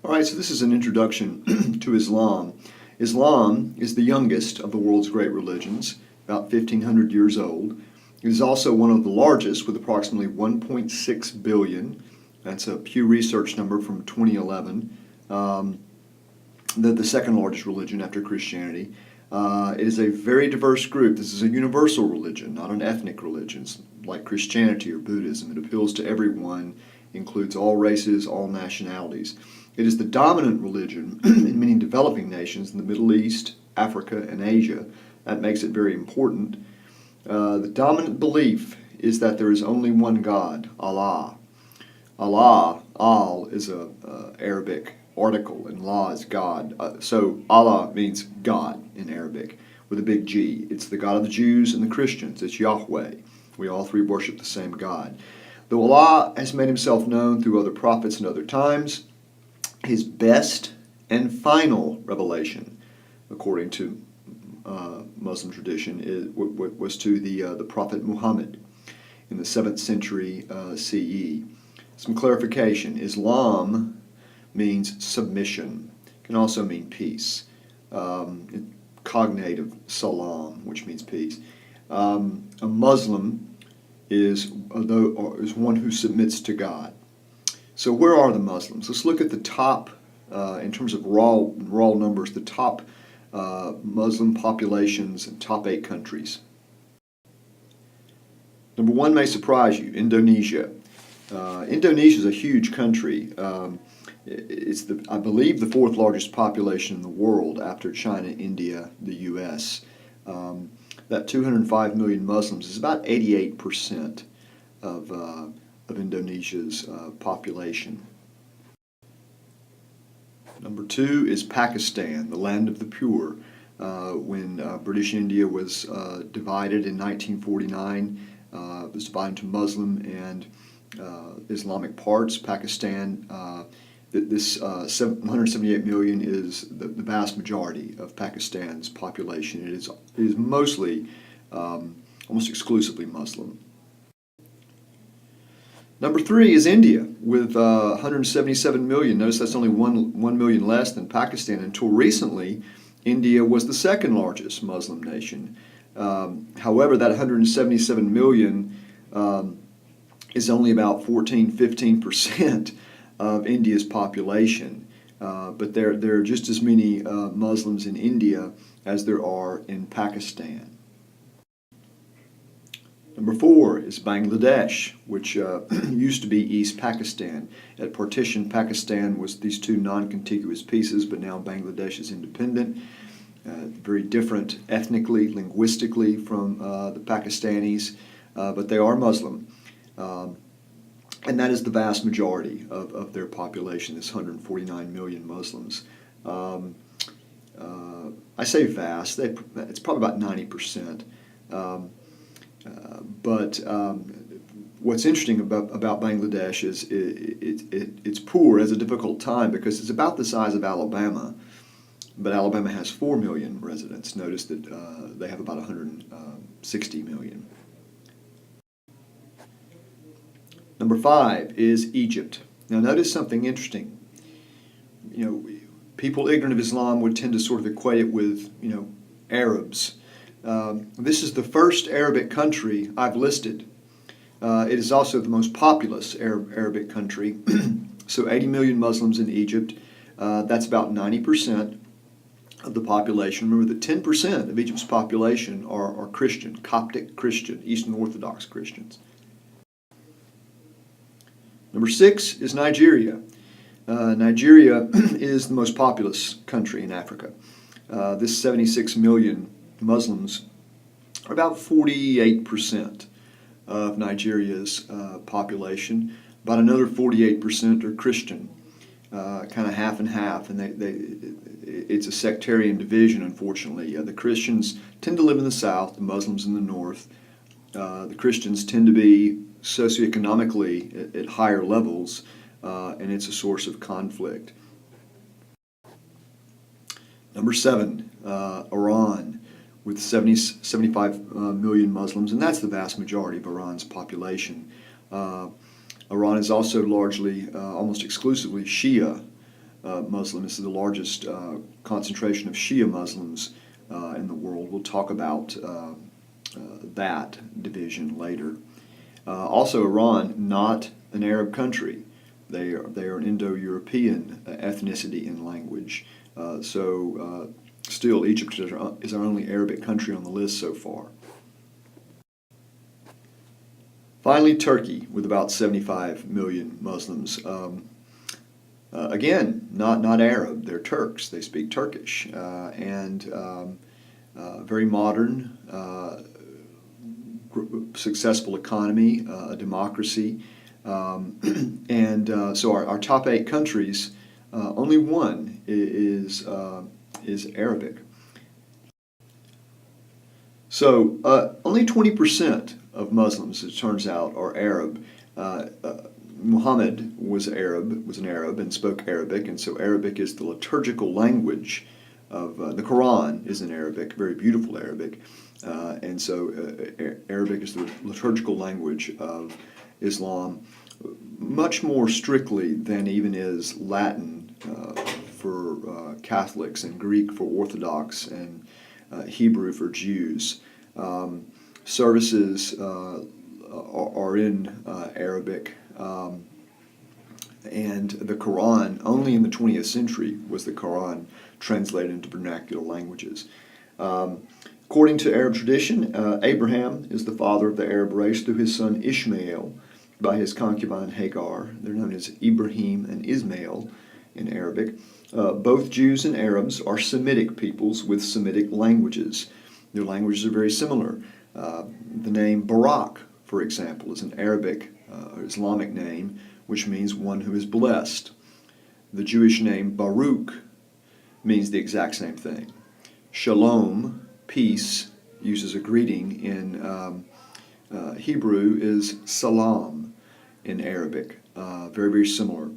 All right, so this is an introduction to Islam. Islam is the youngest of the world's great religions, about 1,500 years old. It is also one of the largest, with approximately 1.6 billion. That's a Pew Research number from 2011. The second largest religion after Christianity. It is a very diverse group. This is a universal religion, not an ethnic religion like Christianity or Buddhism. It appeals to everyone, includes all races, all nationalities. It is the dominant religion in many developing nations in the Middle East, Africa, and Asia. That makes it very important. The dominant belief is that there is only one God, Allah. Allah, al is a Arabic article, and la is God. So Allah means God in Arabic with a big G. It's the God of the Jews and the Christians. It's Yahweh. We all three worship the same God. Though Allah has made himself known through other prophets and other times, his best and final revelation, according to Muslim tradition, was to the Prophet Muhammad in the 7th century CE. Some clarification. Islam means submission. It can also mean peace. Cognate of salam, which means peace. A Muslim is one who submits to God. So where are the Muslims? Let's look at the top, in terms of raw numbers, the top Muslim populations in top 8 countries. Number 1 may surprise you, Indonesia. Indonesia is a huge country. It's I believe the 4th largest population in the world after China, India, the U.S. That 205 million Muslims is about 88% of Indonesia's population. Number 2 is Pakistan, the land of the pure. When British India was divided in 1949, it was divided into Muslim and Islamic parts. Pakistan, this 178 million is the vast majority of Pakistan's population. It is mostly, almost exclusively Muslim. Number 3 is India with 177 million. Notice that's only 1 million less than Pakistan. Until recently, India was the 2nd largest Muslim nation. However, that 177 million is only about 14–15% of India's population. But there are just as many Muslims in India as there are in Pakistan. Number 4 is Bangladesh, which used to be East Pakistan. At partition, Pakistan was these 2 non-contiguous pieces, but now Bangladesh is independent. Very different ethnically, linguistically from the Pakistanis, but they are Muslim. And that is the vast majority of their population, this 149 million Muslims. I say vast, it's probably about 90%. But what's interesting about Bangladesh is it's poor, has a difficult time because it's about the size of Alabama, but Alabama has 4 million residents. Notice that they have about 160 million. Number 5 is Egypt. Now notice something interesting. People ignorant of Islam would tend to sort of equate it with, Arabs. This is the first Arabic country I've listed. It is also the most populous Arabic country. So 80 million Muslims in Egypt. That's about 90% of the population. Remember that 10% of Egypt's population are Christian, Coptic Christian, Eastern Orthodox Christians. Number 6 is Nigeria. Nigeria is the most populous country in Africa. This 76 million Muslims are about 48% of Nigeria's population. About another 48% are Christian, kind of half and half, and it's a sectarian division, unfortunately. The Christians tend to live in the south, the Muslims in the north. The Christians tend to be socioeconomically at higher levels, and it's a source of conflict. Number 7, Iran, with 75 million Muslims, and that's the vast majority of Iran's population. Iran is also largely, almost exclusively Shia, Muslim. This is the largest concentration of Shia Muslims in the world. We'll talk about that division later. Also, Iran, not an Arab country. They are an Indo-European ethnicity and language. Still, Egypt is our only Arabic country on the list so far. Finally, Turkey, with about 75 million Muslims. Again, not Arab. They're Turks. They speak Turkish, very modern, successful economy, a democracy, so our top 8 countries, only one is Arabic. So only 20% of Muslims, it turns out, are Arab. Muhammad was an Arab and spoke Arabic, and so Arabic is the liturgical language of the Quran is in Arabic, very beautiful Arabic, and so Arabic is the liturgical language of Islam, much more strictly than even is Latin for Catholics and Greek for Orthodox and Hebrew for Jews. Services are in Arabic, and the Quran, only in the 20th century was the Quran translated into vernacular languages. According to Arab tradition, Abraham is the father of the Arab race through his son Ishmael by his concubine Hagar. They're known as Ibrahim and Ismail in Arabic. Both Jews and Arabs are Semitic peoples with Semitic languages. Their languages are very similar. The name Barak, for example, is an Arabic or Islamic name which means one who is blessed. The Jewish name Baruch means the exact same thing. Shalom, peace, used as a greeting in Hebrew, is salam in Arabic. Very, very similar.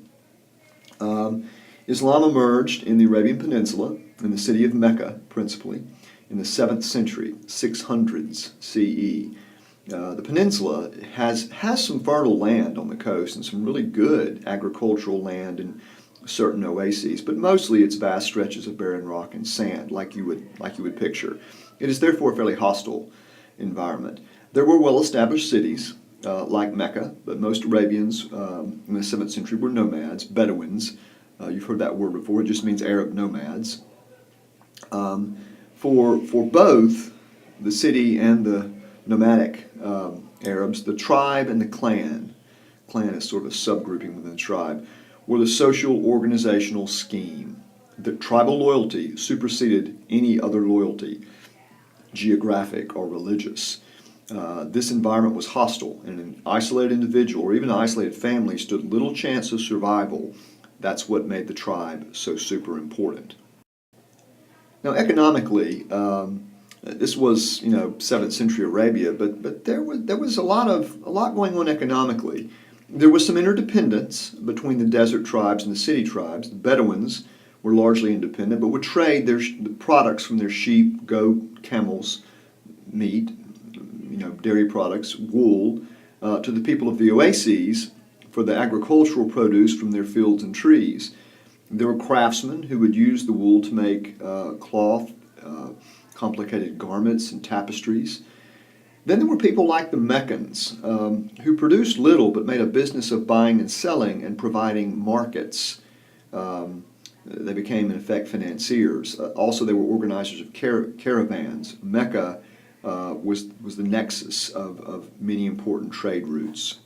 Islam emerged in the Arabian Peninsula, in the city of Mecca, principally, in the 7th century, 600s CE. The peninsula has some fertile land on the coast and some really good agricultural land and certain oases, but mostly it's vast stretches of barren rock and sand, like you would picture. It is therefore a fairly hostile environment. There were well-established cities like Mecca, but most Arabians in the 7th century were nomads, Bedouins. You've heard that word before. It just means Arab nomads. For both the city and the nomadic Arabs, the tribe and the clan is sort of a subgrouping within the tribe, were the social organizational scheme. The tribal loyalty superseded any other loyalty, geographic or religious. This environment was hostile, and an isolated individual or even an isolated family stood little chance of survival. That's what made the tribe so super important. Now, economically, this was 7th century Arabia, but there was a lot going on economically. There was some interdependence between the desert tribes and the city tribes. The Bedouins were largely independent, but would trade the products from their sheep, goat, camels, meat, dairy products, wool, to the people of the oases for the agricultural produce from their fields and trees. There were craftsmen who would use the wool to make cloth, complicated garments and tapestries. Then there were people like the Meccans, who produced little but made a business of buying and selling and providing markets. They became, in effect, financiers. Also, they were organizers of caravans. Mecca was the nexus of many important trade routes.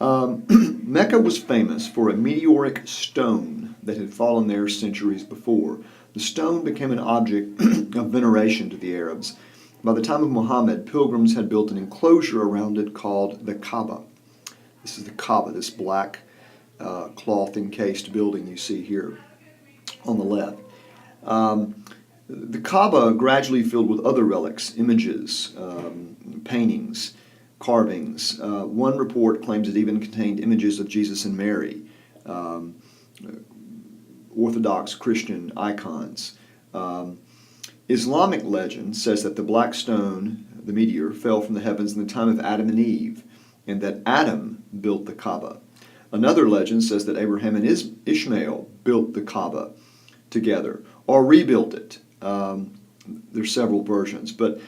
Mecca was famous for a meteoric stone that had fallen there centuries before. The stone became an object of veneration to the Arabs. By the time of Muhammad, pilgrims had built an enclosure around it called the Kaaba. This is the Kaaba, this black cloth-encased building you see here on the left. The Kaaba gradually filled with other relics, images, paintings, carvings. One report claims it even contained images of Jesus and Mary, Orthodox Christian icons. Islamic legend says that the black stone, the meteor, fell from the heavens in the time of Adam and Eve, and that Adam built the Kaaba. Another legend says that Abraham and Ishmael built the Kaaba together or rebuilt it. There's several versions, but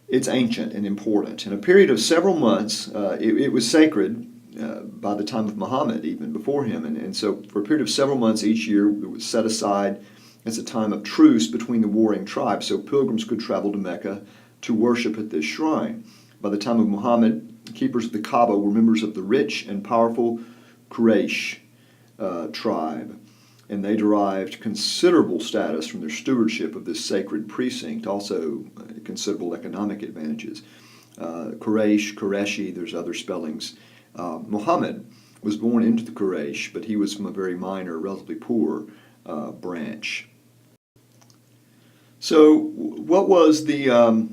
it's ancient and important. In a period of several months, it was sacred by the time of Muhammad, even before him. And so for a period of several months each year, it was set aside as a time of truce between the warring tribes, so pilgrims could travel to Mecca to worship at this shrine. By the time of Muhammad, keepers of the Kaaba were members of the rich and powerful Quraysh tribe, and they derived considerable status from their stewardship of this sacred precinct, also considerable economic advantages. Quraysh, Qureshi, there's other spellings. Muhammad was born into the Quraysh, but he was from a very minor, relatively poor branch. So what was the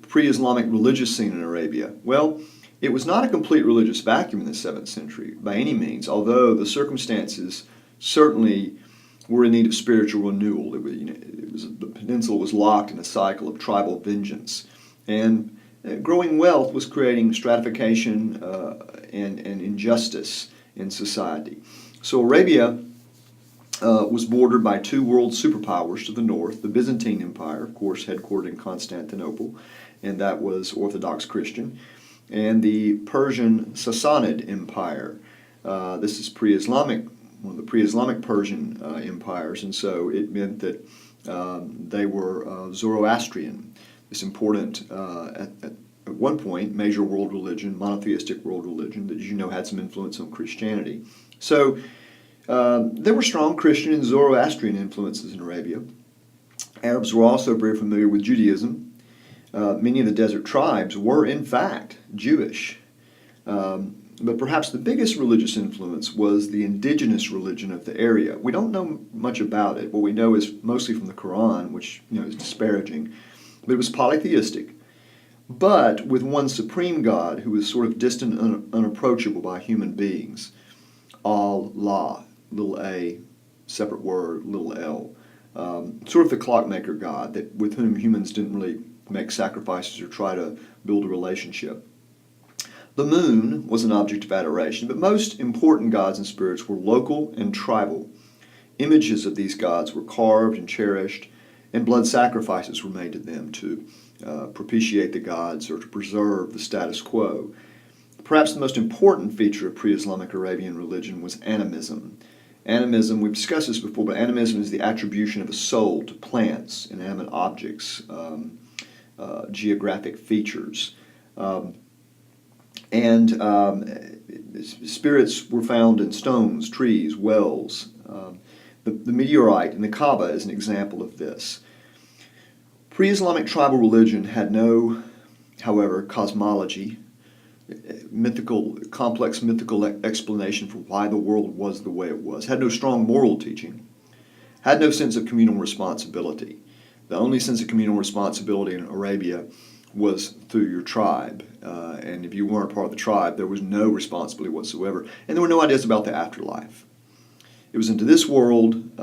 pre-Islamic religious scene in Arabia? Well, it was not a complete religious vacuum in the 7th century by any means, although the circumstances certainly were in need of spiritual renewal. The peninsula was locked in a cycle of tribal vengeance, and growing wealth was creating stratification and injustice in society. So Arabia was bordered by two world superpowers to the north, the Byzantine Empire, of course, headquartered in Constantinople, and that was Orthodox Christian, and the Persian Sassanid Empire. This is pre-Islamic, one of the pre-Islamic Persian empires, and so it meant that they were Zoroastrian, this important, at one point, major world religion, monotheistic world religion that, as you know, had some influence on Christianity. So there were strong Christian and Zoroastrian influences in Arabia. Arabs were also very familiar with Judaism. Many of the desert tribes were, in fact, Jewish. But perhaps the biggest religious influence was the indigenous religion of the area. We don't know much about it. What we know is mostly from the Quran, which is disparaging. But it was polytheistic, but with one supreme God who was sort of distant and unapproachable by human beings. Allah, little a, separate word, little l. Sort of the clockmaker God with whom humans didn't really make sacrifices or try to build a relationship. The moon was an object of adoration, but most important gods and spirits were local and tribal. Images of these gods were carved and cherished, and blood sacrifices were made to them to propitiate the gods or to preserve the status quo. Perhaps the most important feature of pre-Islamic Arabian religion was animism. Animism, we've discussed this before, but animism is the attribution of a soul to plants, inanimate objects, geographic features. Spirits were found in stones, trees, wells. The meteorite in the Kaaba is an example of this. Pre-Islamic tribal religion had no, however, cosmology, complex mythical explanation for why the world was the way it was, had no strong moral teaching, had no sense of communal responsibility. The only sense of communal responsibility in Arabia was through your tribe, and if you weren't part of the tribe, there was no responsibility whatsoever, and there were no ideas about the afterlife. It was into this world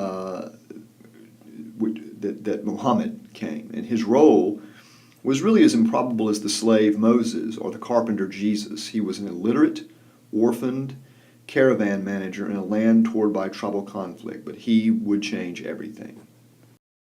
that Muhammad came, and his role was really as improbable as the slave Moses or the carpenter Jesus. He was an illiterate, orphaned caravan manager in a land torn by tribal conflict, but he would change everything.